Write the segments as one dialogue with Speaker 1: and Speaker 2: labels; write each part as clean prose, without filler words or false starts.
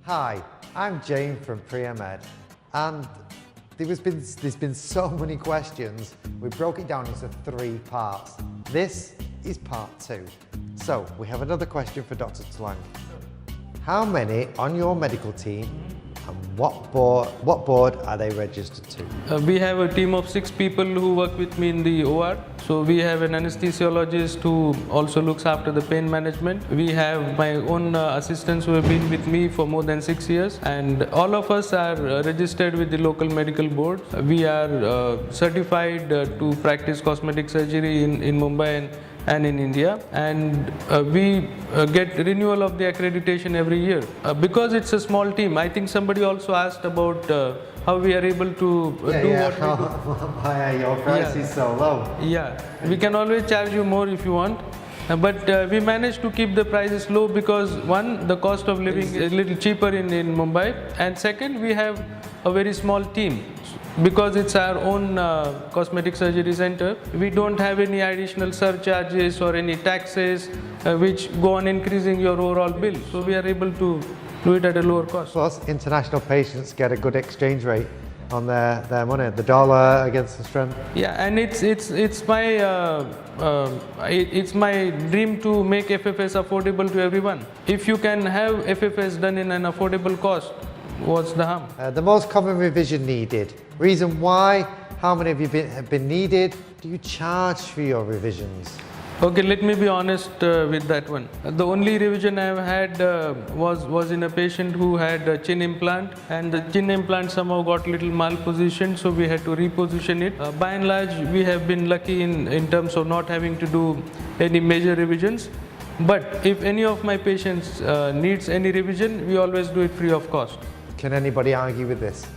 Speaker 1: Hi, I'm Jane from Pre-Med, and there's been so many questions. We broke it down into 3 parts. This is part 2. So we have another question for Dr. Telang. How many on your medical team, and what board are they registered to?
Speaker 2: We have a team of 6 people who work with me in the OR. So we have an anesthesiologist who also looks after the pain management. We have my own assistants who have been with me for more than 6 years, and all of us are registered with the local medical board. We are certified to practice cosmetic surgery in Mumbai and in India, and we get renewal of the accreditation every year. Because it's a small team, I think somebody also asked about how we are able to do what we do.
Speaker 1: Why are your prices so low?
Speaker 2: Yeah, we can always charge you more if you want. But we managed to keep the prices low because one, the cost of living is a little cheaper in Mumbai, and second, we have a very small team. Because it's our own cosmetic surgery center, we don't have any additional surcharges or any taxes which go on increasing your overall bill. So we are able to do it at a lower cost.
Speaker 1: Plus, international patients get a good exchange rate on their money, the dollar against the strength.
Speaker 2: Yeah, and it's my dream to make FFS affordable to everyone. If you can have FFS done in an affordable cost, what's the harm?
Speaker 1: The most common revision needed. Reason why? How many have been needed? Do you charge for your revisions?
Speaker 2: Okay, let me be honest with that one. The only revision I have had was in a patient who had a chin implant, and the chin implant somehow got little malpositioned, so we had to reposition it. By and large, we have been lucky in terms of not having to do any major revisions. But if any of my patients needs any revision, we always do it free of cost.
Speaker 1: Can anybody argue with this?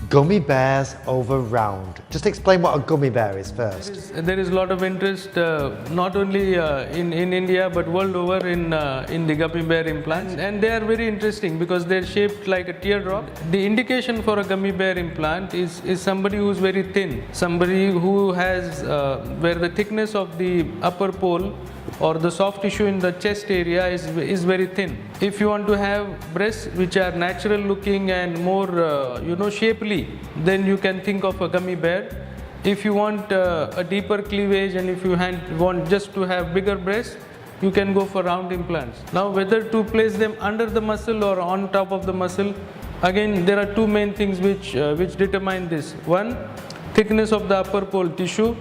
Speaker 1: Gummy bears over round. Just explain what a gummy bear is first.
Speaker 2: There is a lot of interest not only in India but world over in the gummy bear implants, and they are very interesting because they are shaped like a teardrop. The indication for a gummy bear implant is somebody who is very thin, somebody who has where the thickness of the upper pole or the soft tissue in the chest area is very thin. If you want to have breasts which are natural looking and more shapely, then you can think of a gummy bear. If you want a deeper cleavage and if you want just to have bigger breasts, you can go for round implants. Now, whether to place them under the muscle or on top of the muscle, again there are 2 main things which determine this. One, thickness of the upper pole tissue.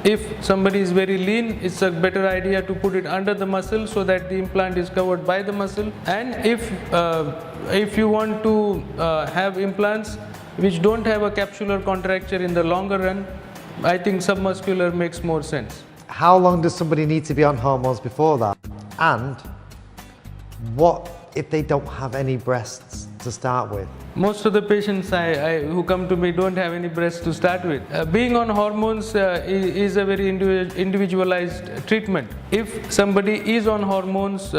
Speaker 2: If somebody is very lean, it's a better idea to put it under the muscle so that the implant is covered by the muscle. And if you want to have implants which don't have a capsular contracture in the longer run, I think submuscular makes more sense.
Speaker 1: How long does somebody need to be on hormones before that? And what if they don't have any breasts to start with?
Speaker 2: Most of the patients who come to me don't have any breasts to start with. Being on hormones is a very individualized treatment. If somebody is on hormones,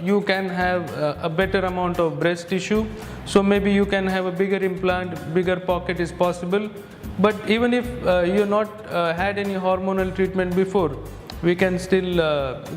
Speaker 2: you can have a better amount of breast tissue. So maybe you can have a bigger implant, bigger pocket is possible. But even if you're not had any hormonal treatment before, we can still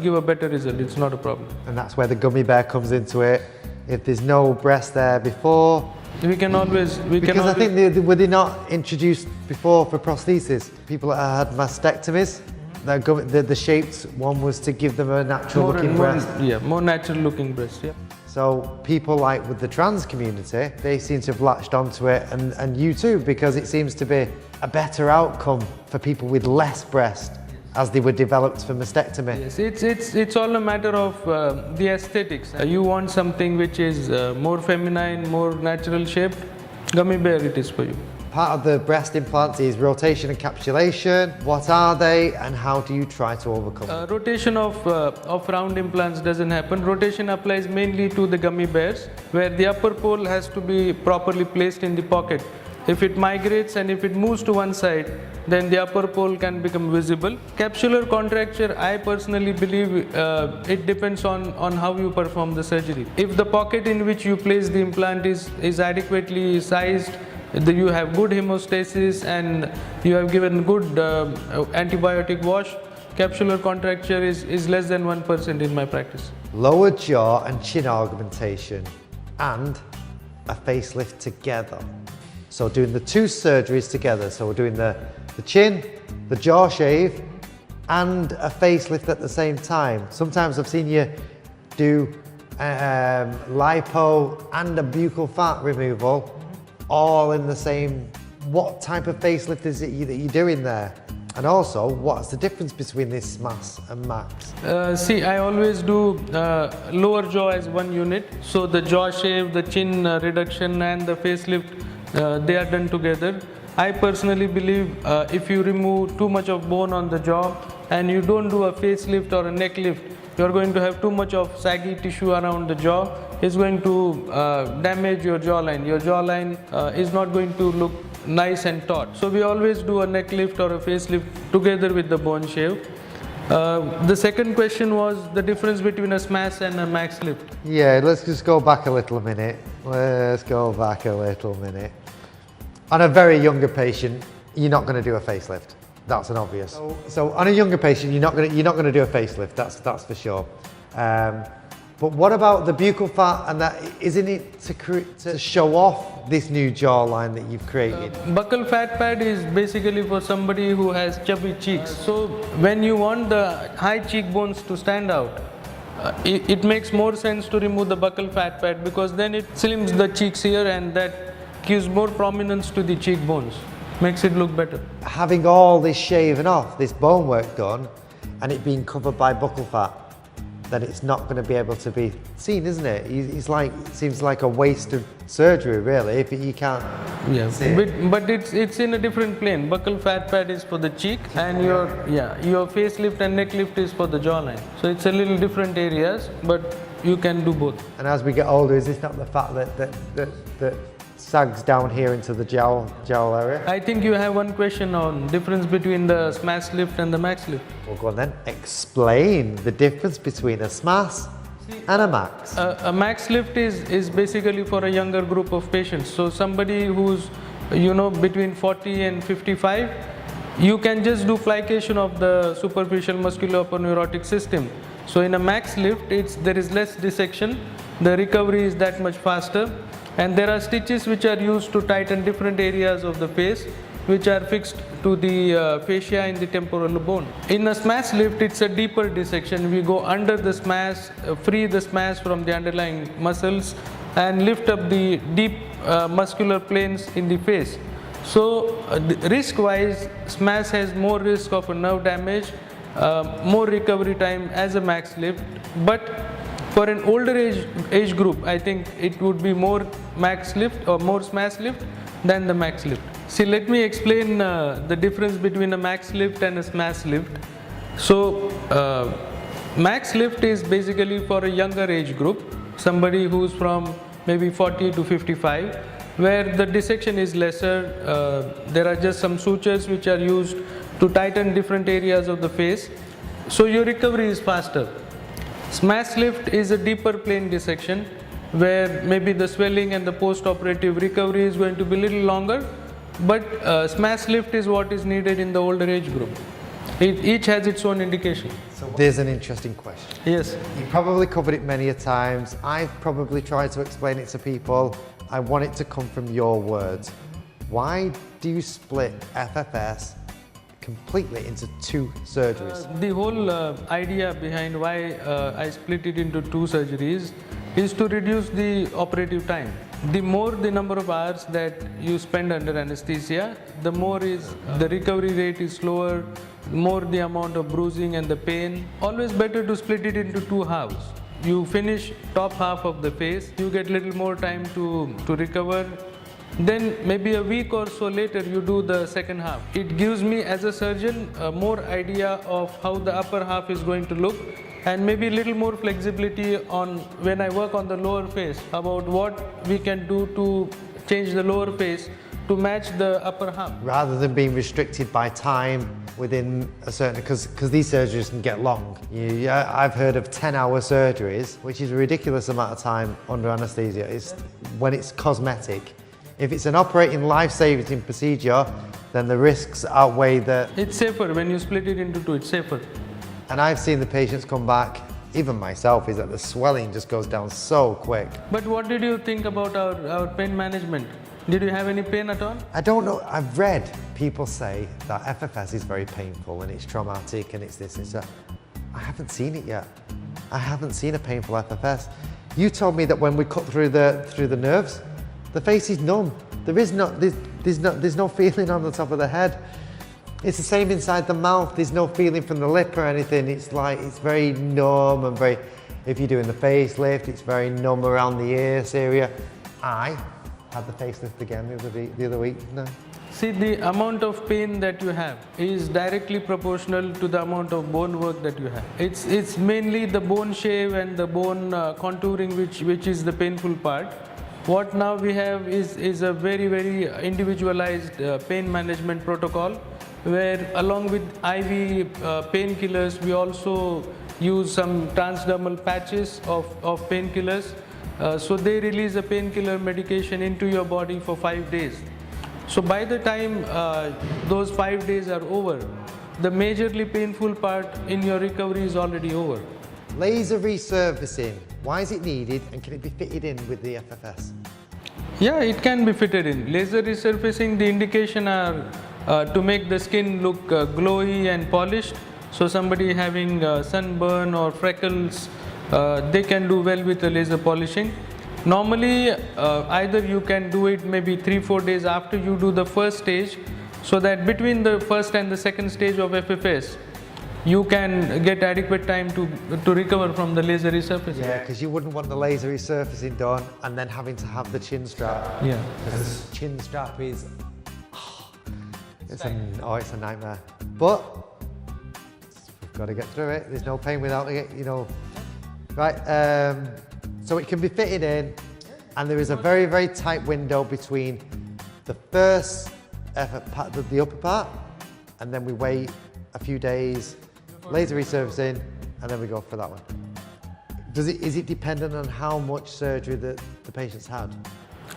Speaker 2: give a better result. It's not a problem.
Speaker 1: And that's where the gummy bear comes into it. If there's no breast there before,
Speaker 2: we can always.
Speaker 1: I think were they not introduced before for prosthesis? People that had mastectomies, the shaped one was to give them a natural looking breast.
Speaker 2: Yeah, more natural looking breast. Yeah.
Speaker 1: So people like with the trans community, they seem to have latched onto it, and you too, because it seems to be a better outcome for people with less breast, as they were developed for mastectomy.
Speaker 2: Yes, it's all a matter of the aesthetics. You want something which is more feminine, more natural shaped, gummy bear it is for you.
Speaker 1: Part of the breast implants is rotation and capsulation. What are they and how do you try to overcome them?
Speaker 2: Rotation of round implants doesn't happen. Rotation applies mainly to the gummy bears, where the upper pole has to be properly placed in the pocket. If it migrates and if it moves to one side, then the upper pole can become visible. Capsular contracture, I personally believe it depends on how you perform the surgery. If the pocket in which you place the implant is adequately sized, you have good hemostasis and you have given good antibiotic wash, capsular contracture is less than 1% in my practice.
Speaker 1: Lower jaw and chin augmentation and a facelift together. So doing the two surgeries together. So we're doing the chin, the jaw shave, and a facelift at the same time. Sometimes I've seen you do lipo and a buccal fat removal all in the same. What type of facelift is it that you're doing there? And also, what's the difference between this SMAS and MAX?
Speaker 2: See, I always do lower jaw as one unit. So the jaw shave, the chin reduction and the facelift, they are done together. I personally believe if you remove too much of bone on the jaw and you don't do a facelift or a neck lift, you're going to have too much of saggy tissue around the jaw. It's going to damage your jawline. Your jawline is not going to look nice and taut. So we always do a neck lift or a facelift together with the bone shave. The second question was the difference between a SMAS and a max lift.
Speaker 1: Yeah, let's just go back a little minute. Let's go back a little minute. On a very younger patient, you're not going to do a facelift. That's an obvious. So on a younger patient, you're not going to do a facelift. That's for sure. But what about the buccal fat and that? Isn't it to show off this new jawline that you've created?
Speaker 2: Buccal fat pad is basically for somebody who has chubby cheeks. So when you want the high cheekbones to stand out, it makes more sense to remove the buccal fat pad because then it slims the cheeks here and that gives more prominence to the cheekbones, makes it look better.
Speaker 1: Having all this shaven off, this bone work done, and it being covered by buccal fat, then it's not going to be able to be seen, isn't it? It seems like a waste of surgery, really, if you can't see it.
Speaker 2: But it's in a different plane. Buccal fat pad is for the cheek, and your facelift and neck lift is for the jawline. So it's a little different areas, but you can do both.
Speaker 1: And as we get older, is this not the fat that sags down here into the jowl area?
Speaker 2: I think you have one question on difference between the SMAS lift and the max lift.
Speaker 1: Well, go on then. Explain the difference between a SMAS and a max.
Speaker 2: A max lift is basically for a younger group of patients. So somebody who's between 40 and 55, you can just do plication of the superficial musculoponeurotic system. So in a max lift, there is less dissection. The recovery is that much faster. And there are stitches which are used to tighten different areas of the face, which are fixed to the fascia in the temporal bone. In a SMAS lift, it's a deeper dissection. We go under the SMAS, free the SMAS from the underlying muscles, and lift up the deep muscular planes in the face. So risk-wise, SMAS has more risk of a nerve damage, more recovery time as a max lift, but for an older age group, I think it would be more max lift or more SMAS lift than the max lift. See, let me explain the difference between a max lift and a SMAS lift. So, max lift is basically for a younger age group, somebody who's from maybe 40 to 55, where the dissection is lesser. There are just some sutures which are used to tighten different areas of the face. So, your recovery is faster. SMAS lift is a deeper plane dissection where maybe the swelling and the post-operative recovery is going to be a little longer, but SMAS lift is what is needed in the older age group. Each has its own indication.
Speaker 1: So there's an interesting question.
Speaker 2: Yes.
Speaker 1: You probably covered it many a times. I've probably tried to explain it to people. I want it to come from your words. Why do you split FFS completely into two surgeries?
Speaker 2: The whole idea behind why I split it into two surgeries is to reduce the operative time. The more the number of hours that you spend under anesthesia, the more the recovery rate is slower, more the amount of bruising and the pain. Always better to split it into two halves. You finish top half of the face, you get little more time to recover. Then maybe a week or so later you do the second half. It gives me as a surgeon more idea of how the upper half is going to look, and maybe a little more flexibility on when I work on the lower face about what we can do to change the lower face to match the upper half.
Speaker 1: Rather than being restricted by time within a certain, because these surgeries can get long. I've heard of 10-hour surgeries, which is a ridiculous amount of time under anesthesia. When it's cosmetic. If it's an operating life-saving procedure, then the risks outweigh the...
Speaker 2: It's safer when you split it into two, it's safer.
Speaker 1: And I've seen the patients come back even myself, is that the swelling just goes down so quick.
Speaker 2: But what did you think about our pain management? Did you have any pain at all?
Speaker 1: I don't know, I've read people say that FFS is very painful and it's traumatic and it's this and that. I haven't seen it yet. I haven't seen a painful FFS. You told me that when we cut through the nerves, the face is numb. There's no feeling on the top of the head. It's the same inside the mouth. There's no feeling from the lip or anything. It's like, it's very numb and very, if you're doing the facelift, it's very numb around the ears area. I had the facelift again the other week. No.
Speaker 2: See, the amount of pain that you have is directly proportional to the amount of bone work that you have. It's mainly the bone shave and the bone contouring which is the painful part. What now we have is a very, very individualized pain management protocol, where along with IV painkillers, we also use some transdermal patches of painkillers. So they release a painkiller medication into your body for 5 days. So by the time those 5 days are over, the majorly painful part in your recovery is already over.
Speaker 1: Laser resurfacing, why is it needed and can it be fitted in with the FFS?
Speaker 2: Yeah, it can be fitted in. Laser resurfacing, the indication are to make the skin look glowy and polished. So somebody having sunburn or freckles, they can do well with the laser polishing. Normally, either you can do it maybe 3-4 days after you do the first stage, so that between the first and the second stage of FFS, you can get adequate time to recover from the laser resurfacing.
Speaker 1: Yeah, because you wouldn't want the laser resurfacing done and then having to have the chin strap.
Speaker 2: Yeah.
Speaker 1: Because the chin strap is, it's a nightmare. But we've got to get through it. There's no pain without it, you know. Right. So it can be fitted in, and there is a very, very tight window between the first part, the upper part, and then we wait a few days, laser resurfacing, and then we go for that one. Is it dependent on how much surgery that the patient's had?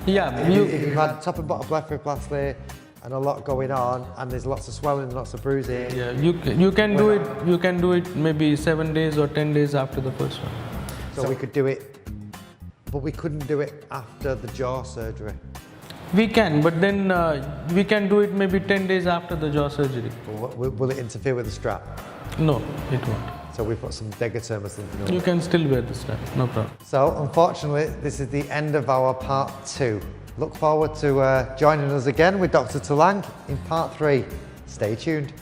Speaker 2: Yeah.
Speaker 1: If you've had top and bottom blepharoplasty and a lot going on, and there's lots of swelling, lots of bruising.
Speaker 2: Yeah, you can do it. You can do it maybe 7 days or 10 days after the first one.
Speaker 1: So we could do it, but we couldn't do it after the jaw surgery.
Speaker 2: We can, but then we can do it maybe 10 days after the jaw surgery.
Speaker 1: Will it interfere with the strap?
Speaker 2: No, it won't.
Speaker 1: So we put some Degaterm or something on.
Speaker 2: You can still wear the strap, no problem.
Speaker 1: So unfortunately, this is the end of our part 2. Look forward to joining us again with Dr. Telang in part 3. Stay tuned.